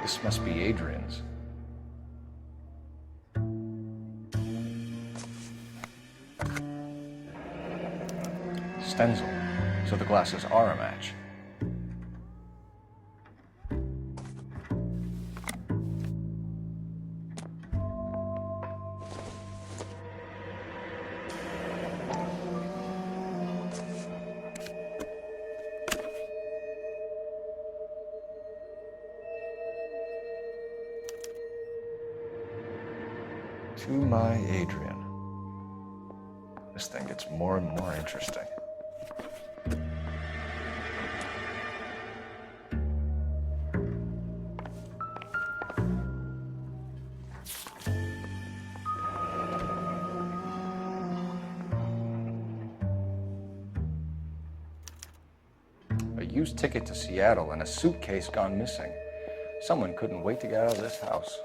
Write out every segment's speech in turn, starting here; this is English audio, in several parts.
This must be Adrian's. Stencil, so the glasses are a match. To my Adrian. This thing gets more and more interesting. A used ticket to Seattle and a suitcase gone missing. Someone couldn't wait to get out of this house.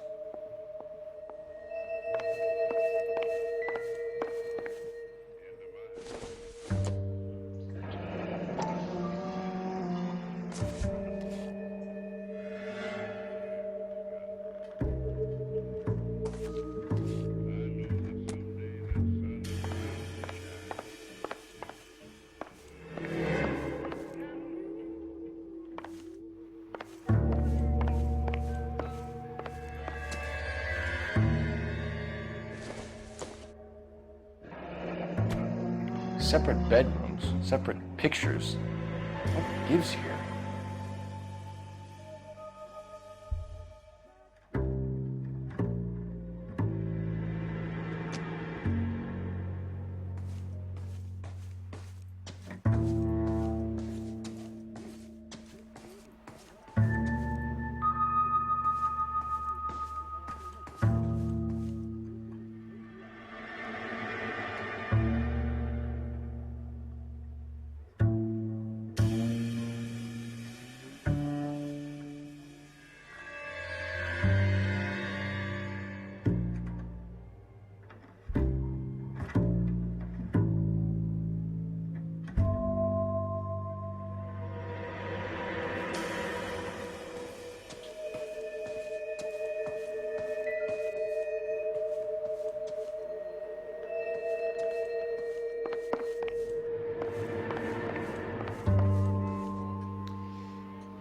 Separate bedrooms, separate pictures. What gives here?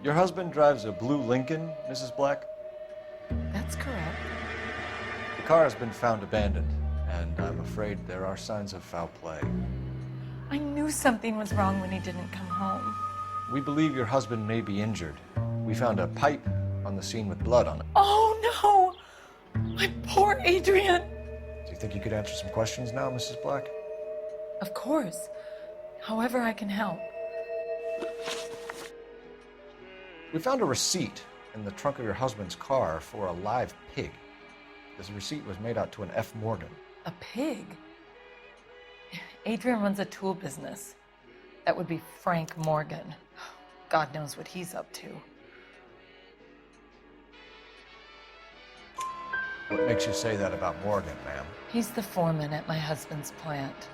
Your husband drives a blue Lincoln, Mrs. Black? That's correct. The car has been found abandoned, and I'm afraid there are signs of foul play. I knew something was wrong when he didn't come home. We believe your husband may be injured. We found a pipe on the scene with blood on it. Oh, no! My poor Adrian! Do you think you could answer some questions now, Mrs. Black? Of course. However I can help. We found a receipt in the trunk of your husband's car for a live pig. This receipt was made out to an F. Morgan. A pig? Adrian runs a tool business. That would be Frank Morgan. God knows what he's up to. What makes you say that about Morgan, ma'am? He's the foreman at my husband's plant.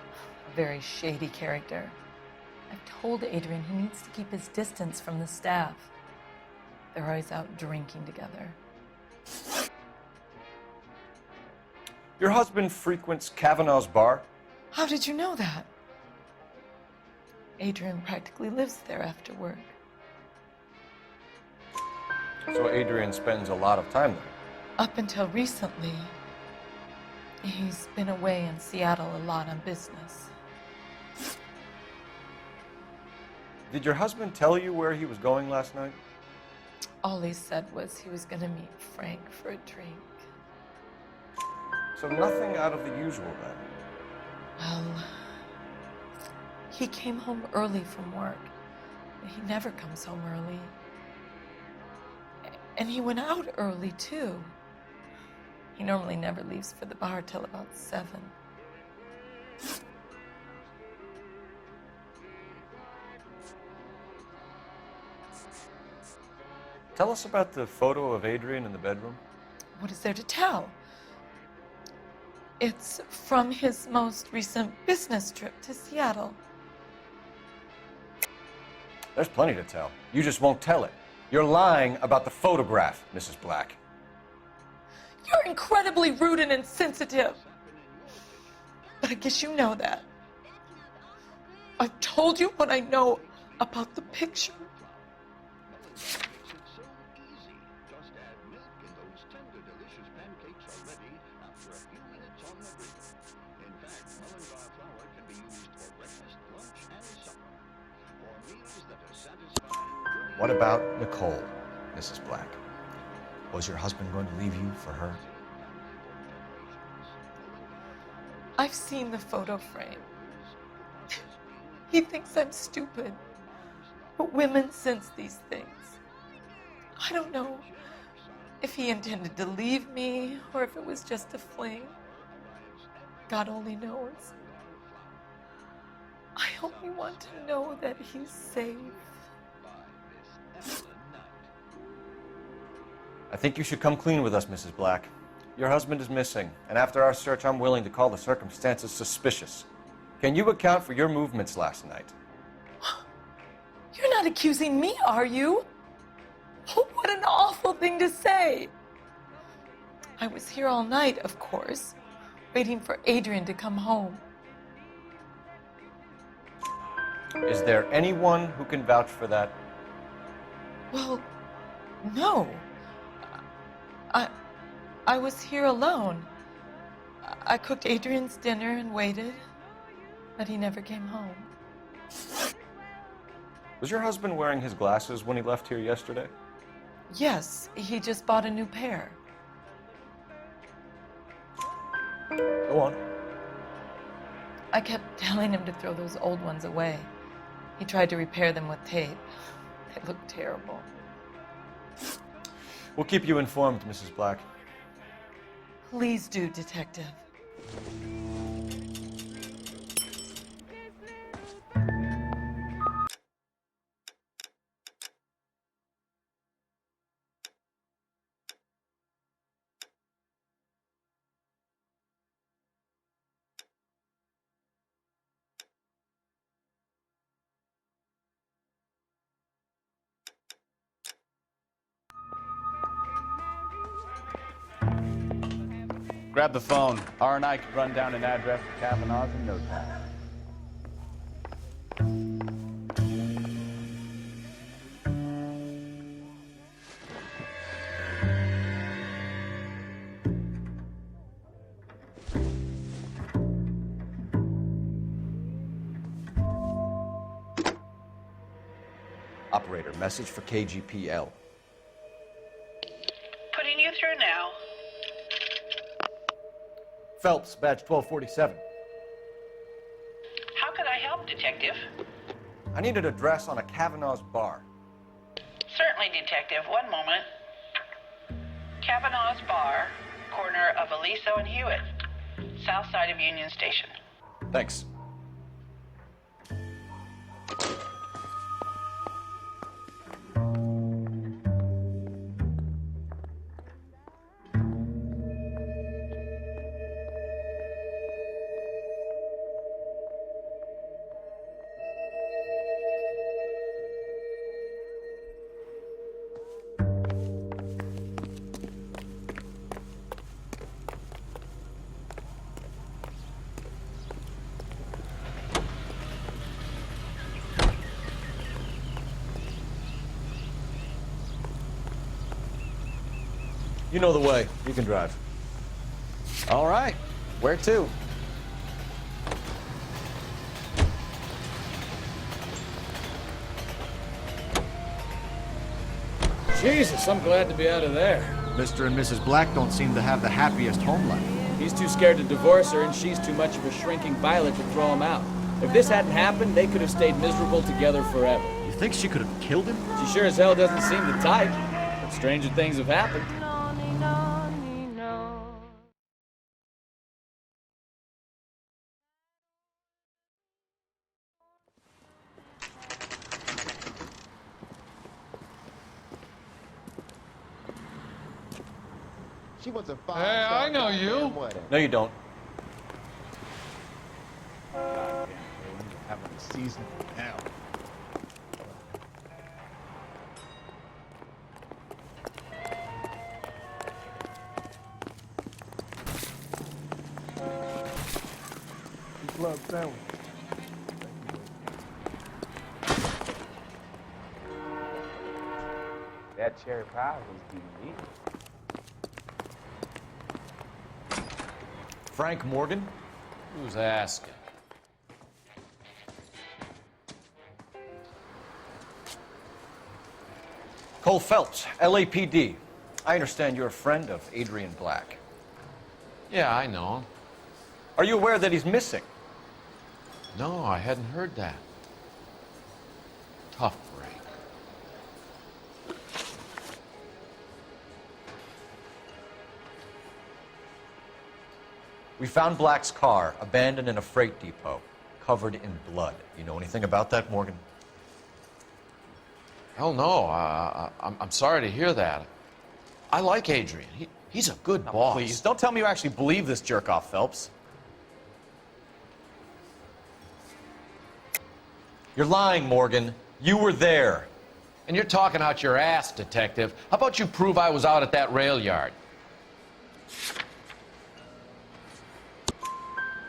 A very shady character. I've told Adrian he needs to keep his distance from the staff. They're always out drinking together. Your husband frequents Kavanaugh's bar? How did you know that? Adrian practically lives there after work. So Adrian spends a lot of time there? Up until recently, he's been away in Seattle a lot on business. Did your husband tell you where he was going last night? All he said was he was going to meet Frank for a drink. So nothing out of the usual then? Well, he came home early from work. He never comes home early. And he went out early, too. He normally never leaves for the bar till about 7. Tell us about the photo of Adrian in the bedroom. What is there to tell? It's from his most recent business trip to Seattle. There's plenty to tell. You just won't tell it. You're lying about the photograph, Mrs. Black. You're incredibly rude and insensitive. But I guess you know that. I've told you what I know about the picture. What about Nicole, Mrs. Black? Was your husband going to leave you for her? I've seen the photo frame. He thinks I'm stupid. But women sense these things. I don't know if he intended to leave me or if it was just a fling. God only knows. I only want to know that he's safe. I think you should come clean with us, Mrs. Black. Your husband is missing, and after our search, I'm willing to call the circumstances suspicious. Can you account for your movements last night? You're not accusing me, are you? Oh, what an awful thing to say. I was here all night, of course, waiting for Adrian to come home. Is there anyone who can vouch for that? Well, no. I was here alone. I cooked Adrian's dinner and waited, but he never came home. Was your husband wearing his glasses when he left here yesterday? Yes, he just bought a new pair. Go on. I kept telling him to throw those old ones away. He tried to repair them with tape. They looked terrible. We'll keep you informed, Mrs. Black. Please do, Detective. Grab the phone. R&I could run down an address to Kavanaugh's in no time. Operator, message for KGPL. Putting you through now. Phelps, badge 1247. How can I help, Detective? I need an address on a Kavanaugh's bar. Certainly, Detective. One moment. Kavanaugh's Bar, corner of Aliso and Hewitt, south side of Union Station. Thanks. You know the way. You can drive. All right. Where to? Jesus, I'm glad to be out of there. Mr. and Mrs. Black don't seem to have the happiest home life. He's too scared to divorce her, and she's too much of a shrinking violet to throw him out. If this hadn't happened, they could have stayed miserable together forever. You think she could have killed him? She sure as hell doesn't seem the type. But stranger things have happened. She wants a five. Hey, I know you. No, you don't. God damn, we're having a season now. club sandwich. That cherry pie was unique. Frank Morgan? Who's asking? Cole Phelps, LAPD. I understand you're a friend of Adrian Black. Yeah, I know him. Are you aware that he's missing? No, I hadn't heard that. Tough break. We found Black's car abandoned in a freight depot, covered in blood. You know anything about that, Morgan? Hell no. I'm sorry to hear that. I like Adrian. He's a good boss. Please, don't tell me you actually believe this jerk-off, Phelps. You're lying, Morgan. You were there. And you're talking out your ass, detective. How about you prove I was out at that rail yard?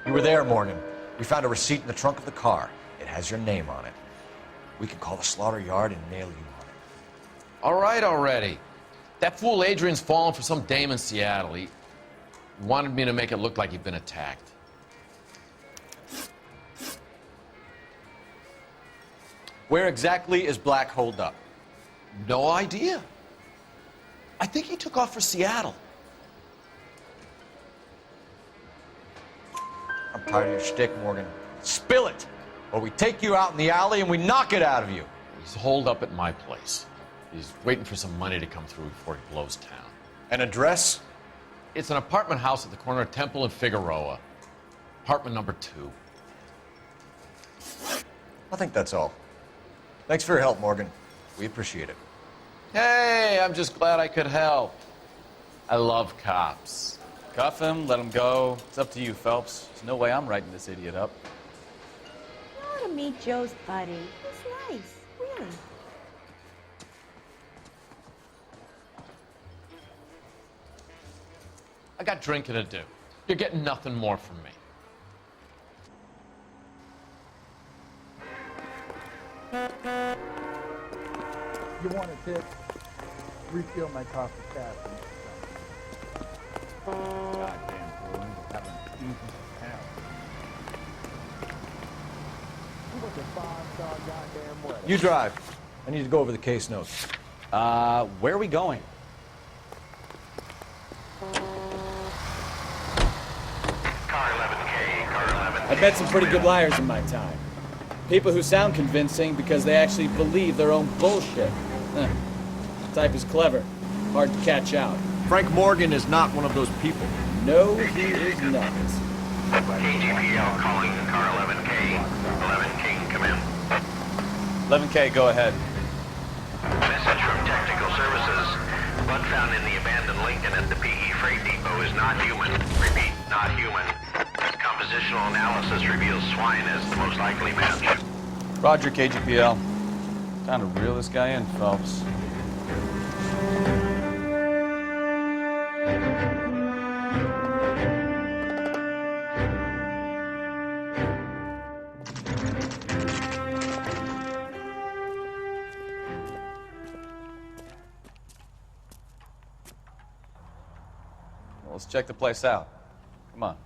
You were there, Morgan. We found a receipt in the trunk of the car. It has your name on it. We can call the slaughter yard and nail you on it. All right already. That fool Adrian's fallen for some dame in Seattle. He wanted me to make it look like he'd been attacked. Where exactly is Black holed up? No idea. I think he took off for Seattle. I'm tired of your shtick, Morgan. Spill it, or we take you out in the alley and we knock it out of you. He's holed up at my place. He's waiting for some money to come through before he blows town. An address? It's an apartment house at the corner of Temple and Figueroa. Apartment number 2. I think that's all. Thanks for your help, Morgan. We appreciate it. Hey, I'm just glad I could help. I love cops. Cuff him, let him go. It's up to you, Phelps. There's no way I'm writing this idiot up. You ought to meet Joe's buddy. He's nice, really. I got drinking to do. You're getting nothing more from me. You want a tip? Refill my coffee fast. Goddamn fool. Having eaten town. You want the 5-star goddamn wedding. You drive. I need to go over the case notes. Where are we going? I've met some pretty good liars in my time. People who sound convincing because they actually believe their own bullshit. The type is clever, hard to catch out. Frank Morgan is not one of those people. No, he is not. KGPL calling car 11K. 11K, come in. 11K, go ahead. Message from Technical Services. Blood found in the abandoned Lincoln at the PE Freight Depot is not human. Repeat, not human. Compositional analysis reveals swine as the most likely match. Roger, KGPL. Time to reel this guy in, Phelps. Well, let's check the place out. Come on.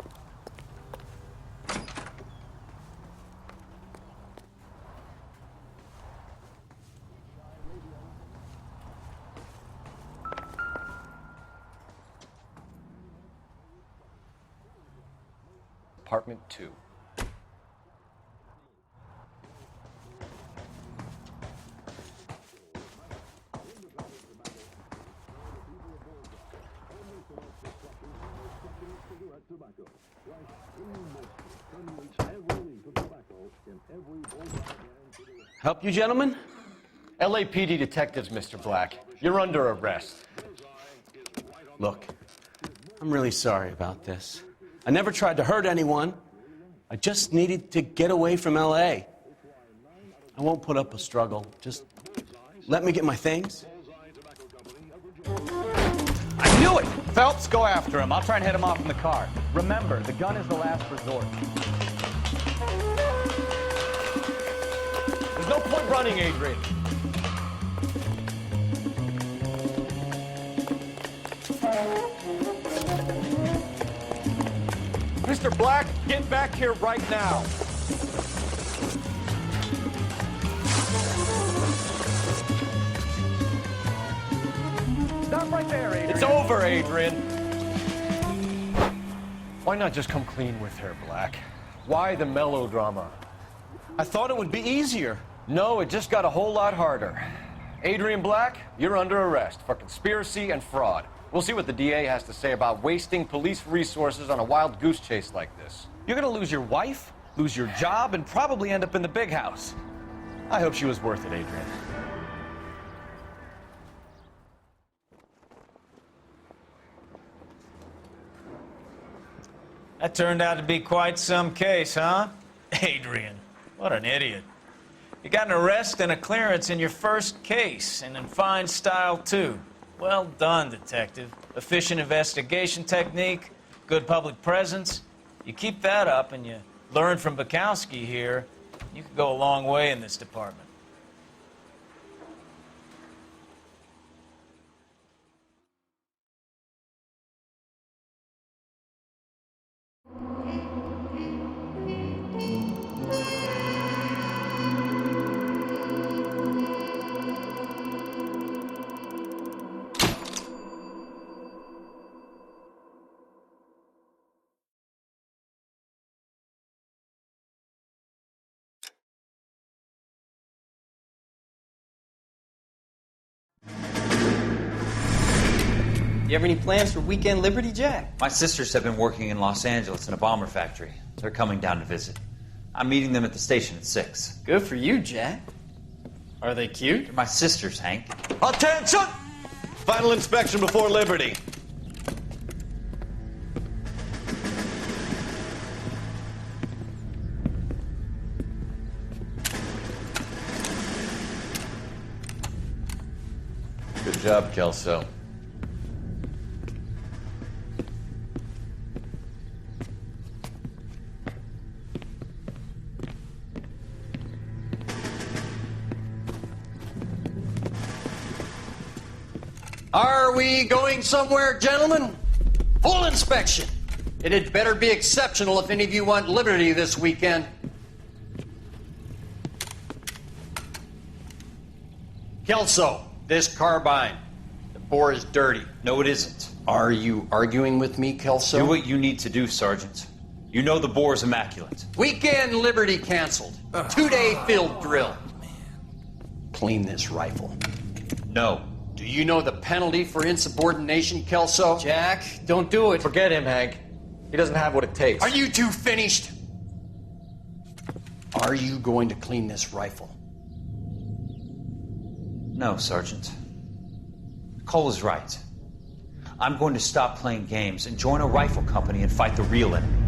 Apartment 2. Help you, gentlemen? LAPD detectives, Mr. Black. You're under arrest. Look, I'm really sorry about this. I never tried to hurt anyone. I just needed to get away from L.A. I won't put up a struggle. Just let me get my things. I knew it! Phelps, go after him. I'll try and head him off in the car. Remember, the gun is the last resort. There's no point running, Adrian. Mr. Black, get back here right now. Stop right there, Adrian. It's over, Adrian. Why not just come clean with her, Black? Why the melodrama? I thought it would be easier. No, it just got a whole lot harder. Adrian Black, you're under arrest for conspiracy and fraud. We'll see what the DA has to say about wasting police resources on a wild goose chase like this. You're gonna lose your wife, lose your job, and probably end up in the big house. I hope she was worth it, Adrian. That turned out to be quite some case, huh? Adrian, what an idiot. You got an arrest and a clearance in your first case, and in fine style, too. Well done, detective. Efficient investigation technique, good public presence. You keep that up and you learn from Bukowski here, you could go a long way in this department. You have any plans for weekend Liberty, Jack? My sisters have been working in Los Angeles in a bomber factory. They're coming down to visit. I'm meeting them at the station at 6. Good for you, Jack. Are they cute? They're my sisters, Hank. Attention! Final inspection before Liberty. Good job, Kelso. Are we going somewhere, gentlemen? Full inspection. It had better be exceptional if any of you want Liberty this weekend. Kelso, this carbine. The bore is dirty. No, it isn't. Are you arguing with me, Kelso? Do what you need to do, Sergeant. You know the bore is immaculate. Weekend Liberty canceled. 2-day field drill. Clean this rifle. No. Do you know the penalty for insubordination, Kelso? Jack, don't do it. Forget him, Hank. He doesn't have what it takes. Are you two finished? Are you going to clean this rifle? No, Sergeant. Cole is right. I'm going to stop playing games and join a rifle company and fight the real enemy.